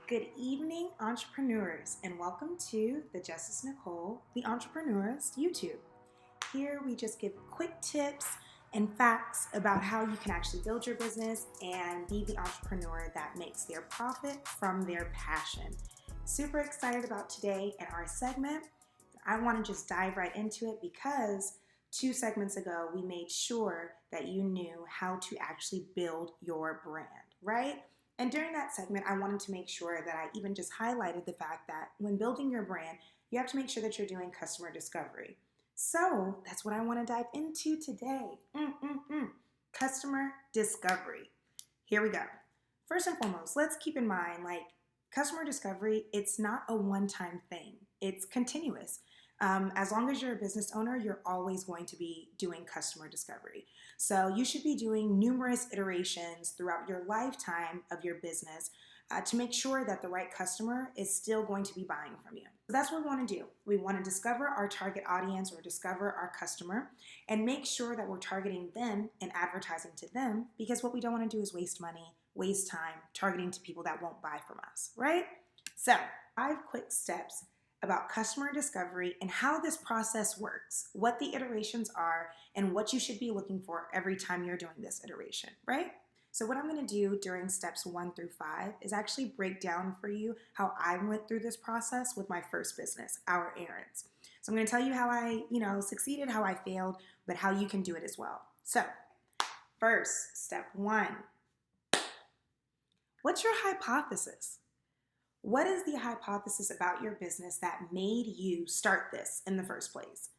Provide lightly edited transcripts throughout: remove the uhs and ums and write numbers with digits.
Good evening, entrepreneurs, and welcome to the Justice Nicole, the Entrepreneurist YouTube. Here we just give quick tips and facts about how you can actually build your business and be the entrepreneur that makes their profit from their passion. Super excited about today and our segment. I want to just dive right into it because 2 segments ago we made sure that you knew how to actually build your brand, right? And during that segment, I wanted to make sure that I even just highlighted the fact that when building your brand, you have to make sure that you're doing customer discovery. So that's what I want to dive into today. Customer discovery. Here we go. First and foremost, let's keep in mind, customer discovery, it's not a one-time thing. It's continuous. As long as you're a business owner, you're always going to be doing customer discovery. So you should be doing numerous iterations throughout your lifetime of your business to make sure that the right customer is still going to be buying from you. So that's what we want to do. We want to discover our target audience or discover our customer and make sure that we're targeting them and advertising to them, because what we don't want to do is waste money, waste time targeting to people that won't buy from us, right? So 5 quick steps about customer discovery and how this process works, what the iterations are, and what you should be looking for every time you're doing this iteration, right? So what I'm going to do during steps 1 through 5 is actually break down for you how I went through this process with my first business, Our Errands. So I'm going to tell you how I, succeeded, how I failed, but how you can do it as well. So first, step 1. What's your hypothesis? What is the hypothesis about your business that made you start this in the first place?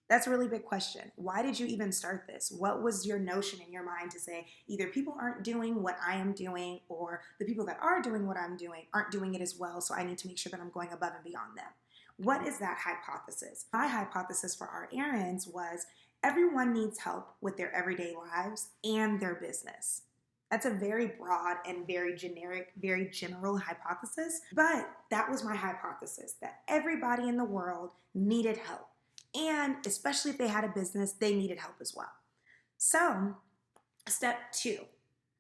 That's a really big question. Why did you even start this? What was your notion in your mind to say either people aren't doing what I am doing, or the people that are doing what I'm doing aren't doing it as well, so I need to make sure that I'm going above and beyond them? What is that hypothesis? My hypothesis for Our Errands was everyone needs help with their everyday lives and their business. That's a very broad and very generic, very general hypothesis, but that was my hypothesis, that everybody in the world needed help. And especially if they had a business, they needed help as well. So, step 2,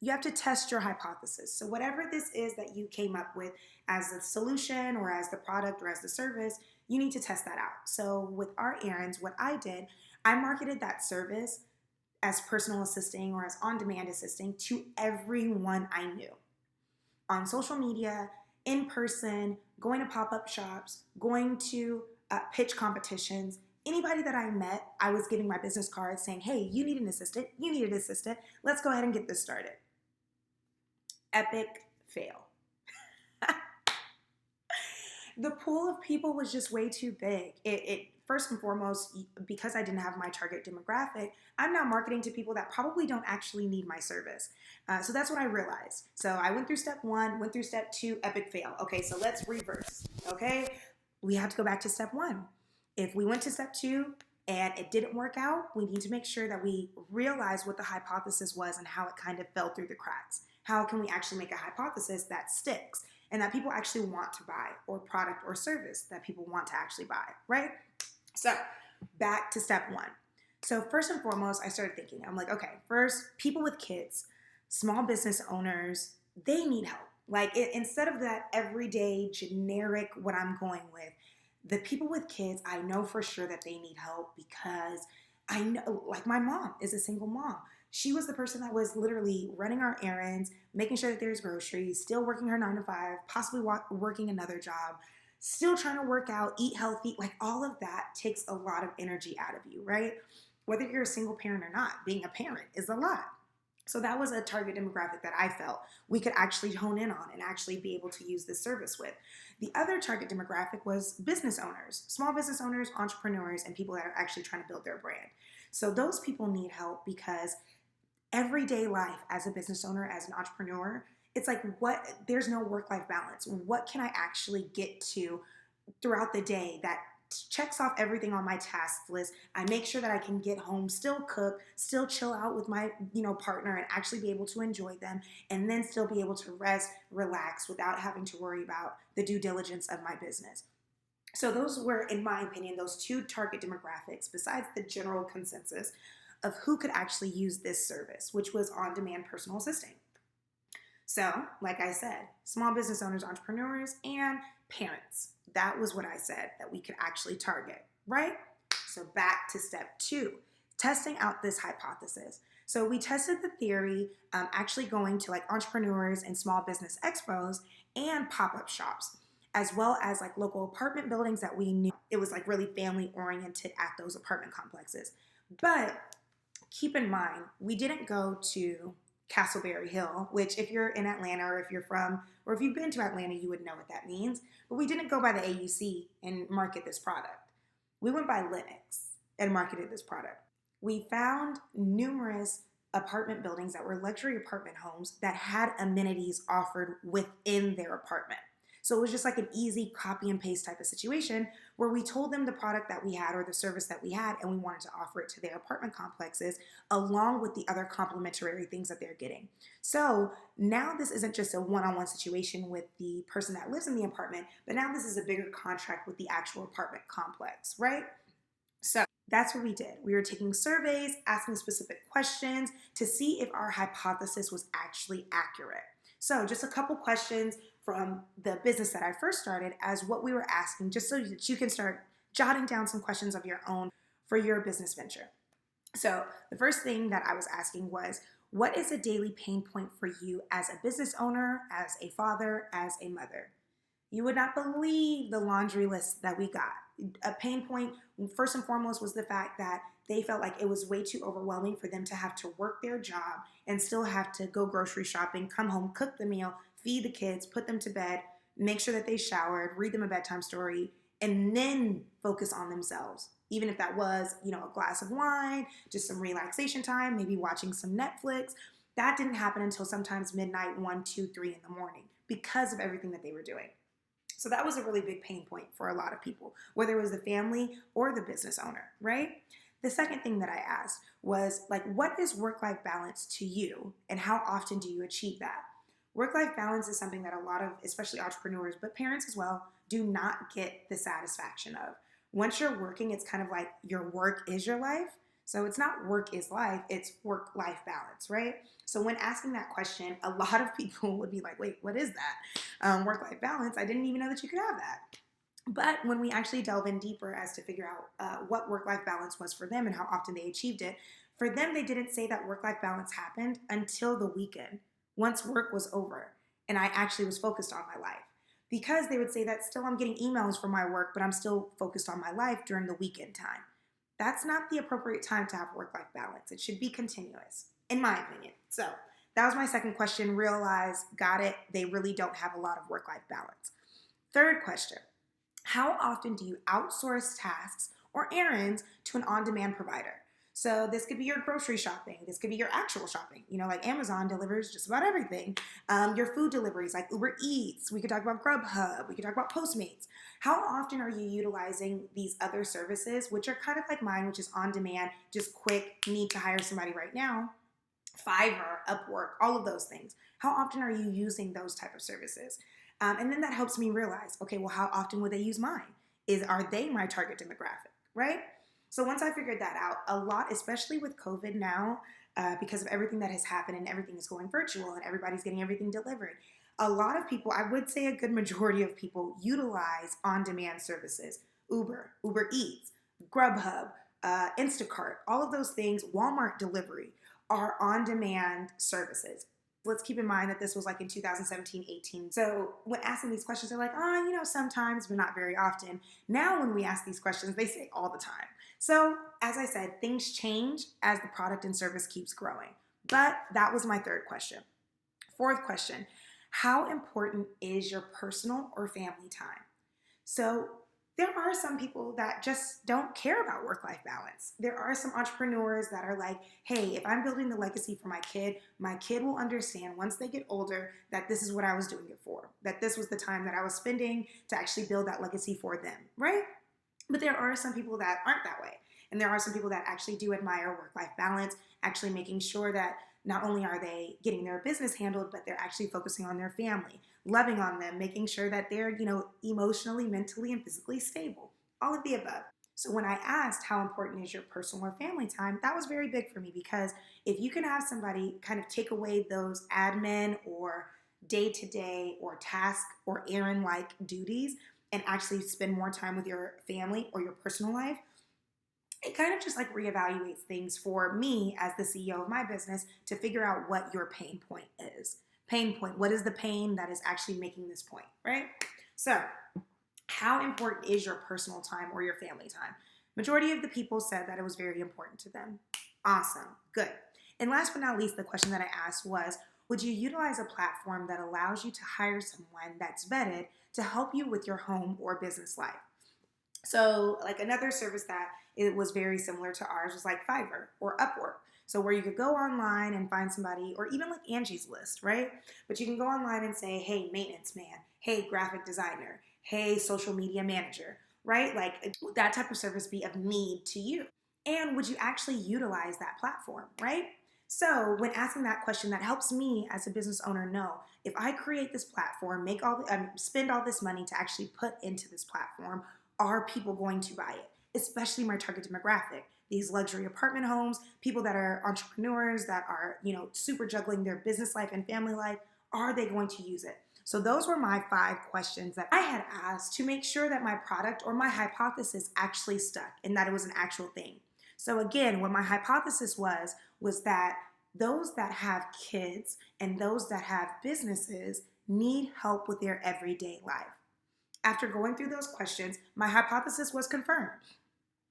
you have to test your hypothesis. So whatever this is that you came up with as the solution or as the product or as the service, you need to test that out. So with Our Errands, what I did, I marketed that service as personal assisting or as on-demand assisting to everyone I knew. On social media, in person, going to pop-up shops, going to pitch competitions, anybody that I met, I was giving my business card saying, hey, you need an assistant, let's go ahead and get this started. Epic fail. The pool of people was just way too big. It first and foremost, because I didn't have my target demographic, I'm now marketing to people that probably don't actually need my service. So that's what I realized. So I went through step 1, went through step 2, epic fail. Okay, so let's reverse. Okay, we have to go back to step 1. If we went to step 2 and it didn't work out, we need to make sure that we realize what the hypothesis was and how it kind of fell through the cracks. How can we actually make a hypothesis that sticks and that people actually want to buy, or product or service that people want to actually buy, right? So back to step 1. So first and foremost, I started thinking, I'm like, okay, first, people with kids, small business owners, they need help. Instead of that everyday generic what I'm going with, the people with kids, I know for sure that they need help, because I know, my mom is a single mom. She was the person that was literally running our errands, making sure that there's groceries, still working her 9 to 5, possibly working another job, still trying to work out, eat healthy. All of that takes a lot of energy out of you, right? Whether you're a single parent or not, being a parent is a lot. So that was a target demographic that I felt we could actually hone in on and actually be able to use this service with. The other target demographic was business owners, small business owners, entrepreneurs, and people that are actually trying to build their brand. So those people need help, because everyday life as a business owner, as an entrepreneur, it's there's no work-life balance. What can I actually get to throughout the day that checks off everything on my task list? I make sure that I can get home, still cook, still chill out with my, partner, and actually be able to enjoy them, and then still be able to rest, relax without having to worry about the due diligence of my business. So those were, in my opinion, those 2 target demographics, besides the general consensus of who could actually use this service, which was on-demand personal assisting. So, like I said, small business owners, entrepreneurs, and parents. That was what I said that we could actually target, right? So, back to step two, testing out this hypothesis. So, we tested the theory, actually going to like entrepreneurs and small business expos and pop up shops, as well as like local apartment buildings that we knew it was like really family oriented at those apartment complexes. But keep in mind, we didn't go to Castleberry Hill, which if you're in Atlanta or if you're from, or if you've been to Atlanta, you would know what that means. But we didn't go by the AUC and market this product. We went by Linux and marketed this product. We found numerous apartment buildings that were luxury apartment homes that had amenities offered within their apartment. So it was just like an easy copy and paste type of situation where we told them the product that we had or the service that we had, and we wanted to offer it to their apartment complexes along with the other complementary things that they're getting. So now this isn't just a one-on-one situation with the person that lives in the apartment, but now this is a bigger contract with the actual apartment complex, right? So that's what we did. We were taking surveys, asking specific questions to see if our hypothesis was actually accurate. So just a couple questions from the business that I first started as what we were asking, just so that you can start jotting down some questions of your own for your business venture. So the first thing that I was asking was, what is a daily pain point for you as a business owner, as a father, as a mother? You would not believe the laundry list that we got. A pain point, first and foremost, was the fact that they felt like it was way too overwhelming for them to have to work their job and still have to go grocery shopping, come home, cook the meal, feed the kids, put them to bed, make sure that they showered, read them a bedtime story, and then focus on themselves. Even if that was, a glass of wine, just some relaxation time, maybe watching some Netflix. That didn't happen until sometimes midnight, 1, 2, 3 in the morning because of everything that they were doing. So that was a really big pain point for a lot of people, whether it was the family or the business owner, right? The second thing that I asked was like, what is work-life balance to you and how often do you achieve that? Work-life balance is something that a lot of, especially entrepreneurs, but parents as well, do not get the satisfaction of. Once you're working, it's kind of like your work is your life. So it's not work is life, it's work-life balance, right? So when asking that question, a lot of people would be like, wait, what is that? Work-life balance, I didn't even know that you could have that. But when we actually delve in deeper as to figure out what work-life balance was for them and how often they achieved it, for them, they didn't say that work-life balance happened until the weekend, once work was over and I actually was focused on my life. Because they would say that still I'm getting emails from my work, but I'm still focused on my life during the weekend time. That's not the appropriate time to have work-life balance. It should be continuous, in my opinion. So that was my second question. Realize, got it, they really don't have a lot of work-life balance. Third question, how often do you outsource tasks or errands to an on-demand provider? So this could be your grocery shopping. This could be your actual shopping. Like Amazon delivers just about everything. Your food deliveries like Uber Eats. We could talk about Grubhub. We could talk about Postmates. How often are you utilizing these other services, which are kind of like mine, which is on demand, just quick, need to hire somebody right now? Fiverr, Upwork, all of those things. How often are you using those type of services? And then that helps me realize, okay, well, how often would they use mine? Are they my target demographic, right? So once I figured that out, a lot, especially with COVID now, because of everything that has happened and everything is going virtual and everybody's getting everything delivered, a lot of people, I would say a good majority of people utilize on-demand services, Uber Eats, Grubhub, Instacart, all of those things, Walmart delivery are on-demand services. Let's keep in mind that this was like in 2017, 18. So when asking these questions, they're like, sometimes, but not very often. Now when we ask these questions, they say all the time. So as I said, things change as the product and service keeps growing. But that was my third question. Fourth question, how important is your personal or family time? So there are some people that just don't care about work-life balance. There are some entrepreneurs that are like, hey, if I'm building the legacy for my kid will understand once they get older that this is what I was doing it for, that this was the time that I was spending to actually build that legacy for them, right? But there are some people that aren't that way. And there are some people that actually do admire work-life balance, actually making sure that not only are they getting their business handled, but they're actually focusing on their family, loving on them, making sure that they're, emotionally, mentally, and physically stable. All of the above. So when I asked how important is your personal or family time, that was very big for me because if you can have somebody kind of take away those admin or day-to-day or task or errand-like duties and actually spend more time with your family or your personal life, it kind of just like reevaluates things for me as the CEO of my business to figure out what your pain point is. Pain point. What is the pain that is actually making this point, right? So, how important is your personal time or your family time? Majority of the people said that it was very important to them. Awesome. Good. And last but not least, the question that I asked was, would you utilize a platform that allows you to hire someone that's vetted to help you with your home or business life? So like another service that it was very similar to ours was like Fiverr or Upwork. So where you could go online and find somebody, or even like Angie's List, right? But you can go online and say, hey, maintenance man, hey, graphic designer, hey, social media manager, right? Like would that type of service be of need to you? And would you actually utilize that platform, right? So when asking that question, that helps me as a business owner know if I create this platform, spend all this money to actually put into this platform, are people going to buy it? Especially my target demographic, these luxury apartment homes, people that are entrepreneurs that are, super juggling their business life and family life. Are they going to use it? So those were my 5 questions that I had asked to make sure that my product or my hypothesis actually stuck and that it was an actual thing. So again, what my hypothesis was that those that have kids and those that have businesses need help with their everyday life. After going through those questions, my hypothesis was confirmed.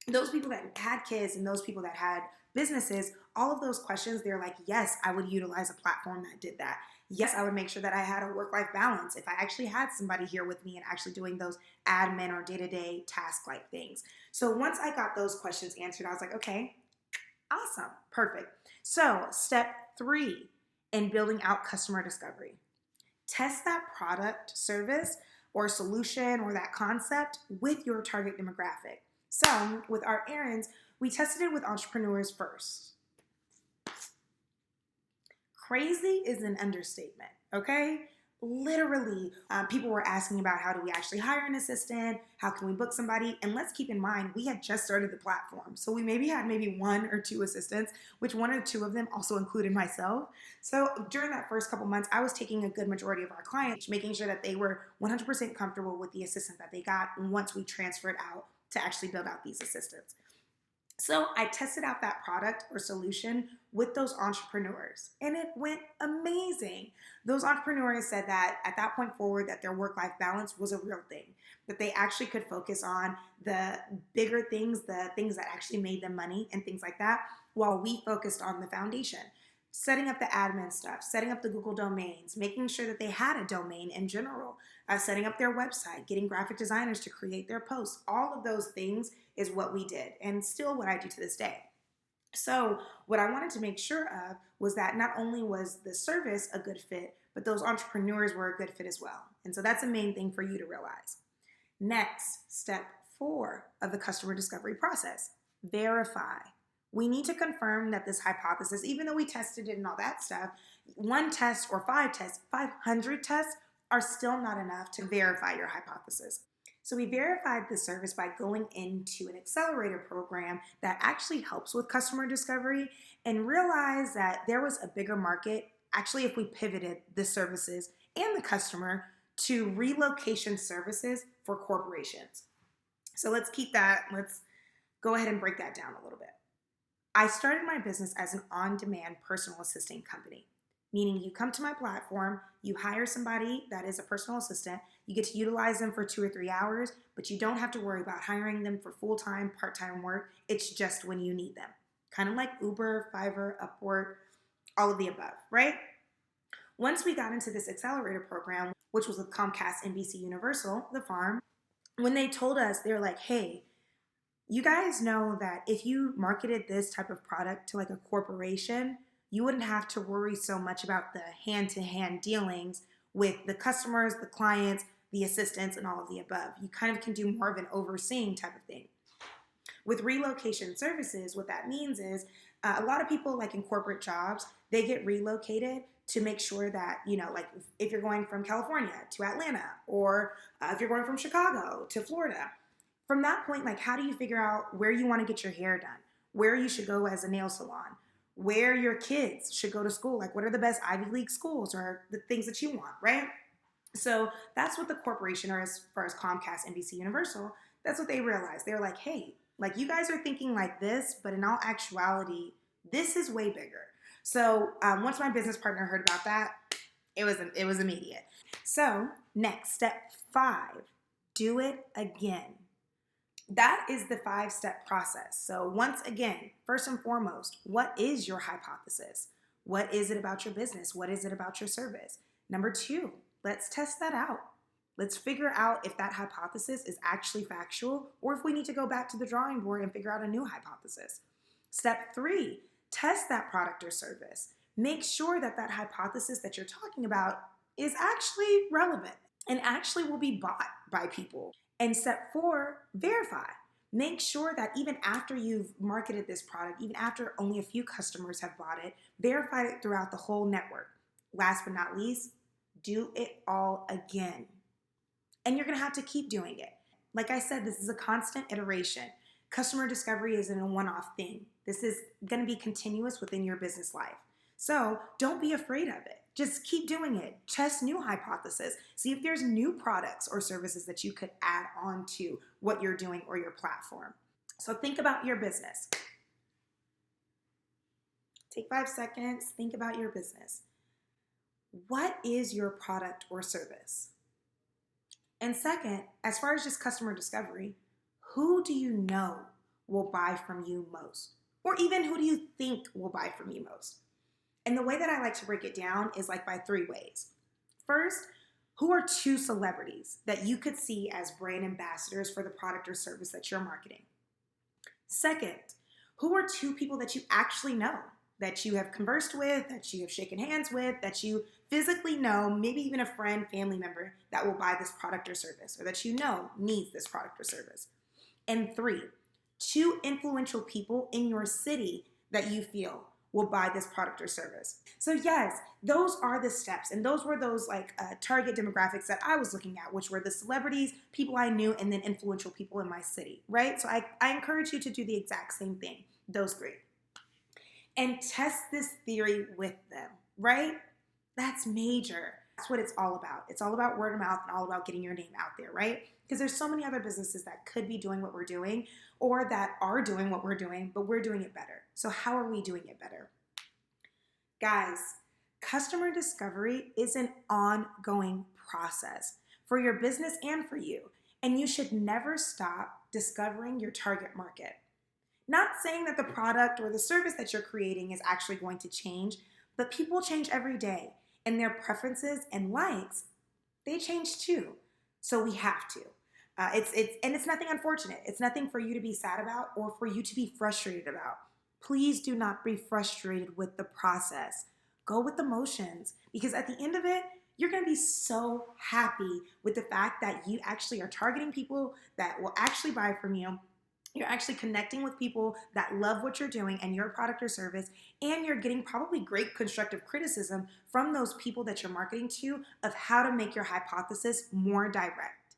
Those people that had kids and those people that had businesses, all of those questions, they're like, yes, I would utilize a platform that did that. Yes, I would make sure that I had a work-life balance if I actually had somebody here with me and actually doing those admin or day-to-day task-like things. So once I got those questions answered, I was like, okay, awesome, perfect. So step 3 in building out customer discovery. Test that product, service, or solution or that concept with your target demographic. So with our errands, we tested it with entrepreneurs first. Crazy is an understatement, okay? Literally, people were asking about how do we actually hire an assistant? How can we book somebody? And let's keep in mind, we had just started the platform. So we had 1 or 2 assistants, which 1 or 2 of them also included myself. So during that first couple months, I was taking a good majority of our clients, making sure that they were 100% comfortable with the assistant that they got once we transferred out to actually build out these assistants. So I tested out that product or solution with those entrepreneurs and it went amazing. Those entrepreneurs said that at that point forward that their work-life balance was a real thing, that they actually could focus on the bigger things, the things that actually made them money and things like that, while we focused on the foundation. Setting up the admin stuff, setting up the Google domains, making sure that they had a domain in general, setting up their website, getting graphic designers to create their posts. All of those things is what we did and still what I do to this day. So what I wanted to make sure of was that not only was the service a good fit, but those entrepreneurs were a good fit as well. And so that's the main thing for you to realize. Next, step 4 of the customer discovery process, verify. We need to confirm that this hypothesis, even though we tested it and all that stuff, 1 test or 5 tests, 500 tests are still not enough to verify your hypothesis. So we verified the service by going into an accelerator program that actually helps with customer discovery and realized that there was a bigger market, actually if we pivoted the services and the customer to relocation services for corporations. So let's go ahead and break that down a little bit. I started my business as an on-demand personal assistant company, meaning you come to my platform, you hire somebody that is a personal assistant, you get to utilize them for 2 or 3 hours, but you don't have to worry about hiring them for full-time, part-time work. It's just when you need them. Kind of like Uber, Fiverr, Upwork, all of the above, right? Once we got into this accelerator program, which was with Comcast, NBC Universal, the farm, when they told us, they were like, hey, you guys know that if you marketed this type of product to like a corporation, you wouldn't have to worry so much about the hand-to-hand dealings with the customers, the clients, the assistants, and all of the above. You kind of can do more of an overseeing type of thing. With relocation services, what that means is a lot of people like in corporate jobs, they get relocated to make sure that, like if you're going from California to Atlanta or if you're going from Chicago to Florida, from that point, like how do you figure out where you want to get your hair done, where you should go as a nail salon, where your kids should go to school. Like, what are the best Ivy League schools or the things that you want, right? So that's what the corporation, or as far as Comcast, NBC Universal, that's what they realized. They're like, hey, like you guys are thinking like this, but in all actuality, this is way bigger. So once my business partner heard about that, it was immediate. So next, step 5, do it again. That is the 5-step process. So once again, first and foremost, what is your hypothesis? What is it about your business? What is it about your service? Number 2, let's test that out. Let's figure out if that hypothesis is actually factual or if we need to go back to the drawing board and figure out a new hypothesis. Step 3, test that product or service. Make sure that that hypothesis that you're talking about is actually relevant and actually will be bought by people. And step 4, verify. Make sure that even after you've marketed this product, even after only a few customers have bought it, verify it throughout the whole network. Last but not least, do it all again. And you're going to have to keep doing it. Like I said, this is a constant iteration. Customer discovery isn't a one-off thing. This is going to be continuous within your business life. So don't be afraid of it. Just keep doing it. Test new hypotheses. See if there's new products or services that you could add on to what you're doing or your platform. So think about your business. Take 5 seconds. Think about your business. What is your product or service? And second, as far as just customer discovery, who do you know will buy from you most? Or even who do you think will buy from you most? And the way that I like to break it down is like by 3 ways. First, who are 2 celebrities that you could see as brand ambassadors for the product or service that you're marketing? Second, who are 2 people that you actually know, that you have conversed with, that you have shaken hands with, that you physically know, maybe even a friend, family member that will buy this product or service, or that you know needs this product or service? And 3, 2 influential people in your city that you feel will buy this product or service. So yes, those are the steps. And those were those target demographics that I was looking at, which were the celebrities, people I knew, and then influential people in my city, right? So I encourage you to do the exact same thing, those 3. And test this theory with them, right? That's major. That's what it's all about. It's all about word of mouth and all about getting your name out there, right? Because there's so many other businesses that could be doing what we're doing or that are doing what we're doing, but we're doing it better. So how are we doing it better? Guys, customer discovery is an ongoing process for your business and for you. And you should never stop discovering your target market. Not saying that the product or the service that you're creating is actually going to change, but people change every day. And their preferences and likes, they change too. So we have to. It's nothing unfortunate. It's nothing for you to be sad about or for you to be frustrated about. Please do not be frustrated with the process. Go with the motions, because at the end of it, you're going to be so happy with the fact that you actually are targeting people that will actually buy from you. You're actually connecting with people that love what you're doing and your product or service, and you're getting probably great constructive criticism from those people that you're marketing to of how to make your hypothesis more direct.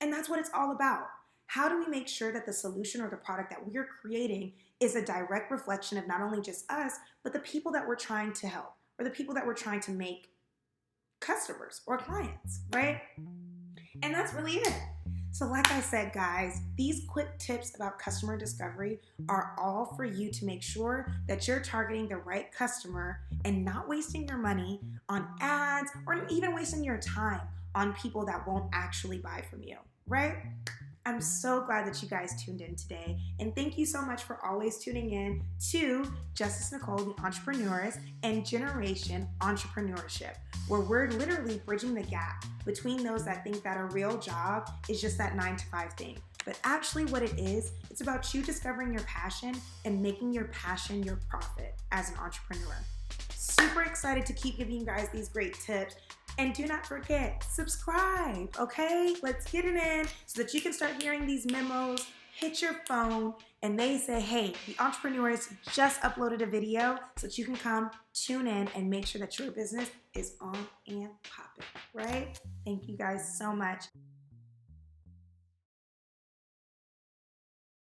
And that's what it's all about. How do we make sure that the solution or the product that we're creating is a direct reflection of not only just us, but the people that we're trying to help or the people that we're trying to make customers or clients, right? And that's really it. So like I said, guys, these quick tips about customer discovery are all for you to make sure that you're targeting the right customer and not wasting your money on ads or even wasting your time on people that won't actually buy from you, right? I'm so glad that you guys tuned in today. And thank you so much for always tuning in to Justice Nicole, the Entrepreneurist, and Generation Entrepreneurship, where we're literally bridging the gap between those that think that a real job is just that 9-to-5 thing. But actually what it is, it's about you discovering your passion and making your passion your profit as an entrepreneur. Super excited to keep giving you guys these great tips. And do not forget, subscribe, okay? Let's get it in so that you can start hearing these memos, hit your phone, and they say, hey, the Entrepreneurist just uploaded a video so that you can come, tune in, and make sure that your business is on and popping, right? Thank you guys so much.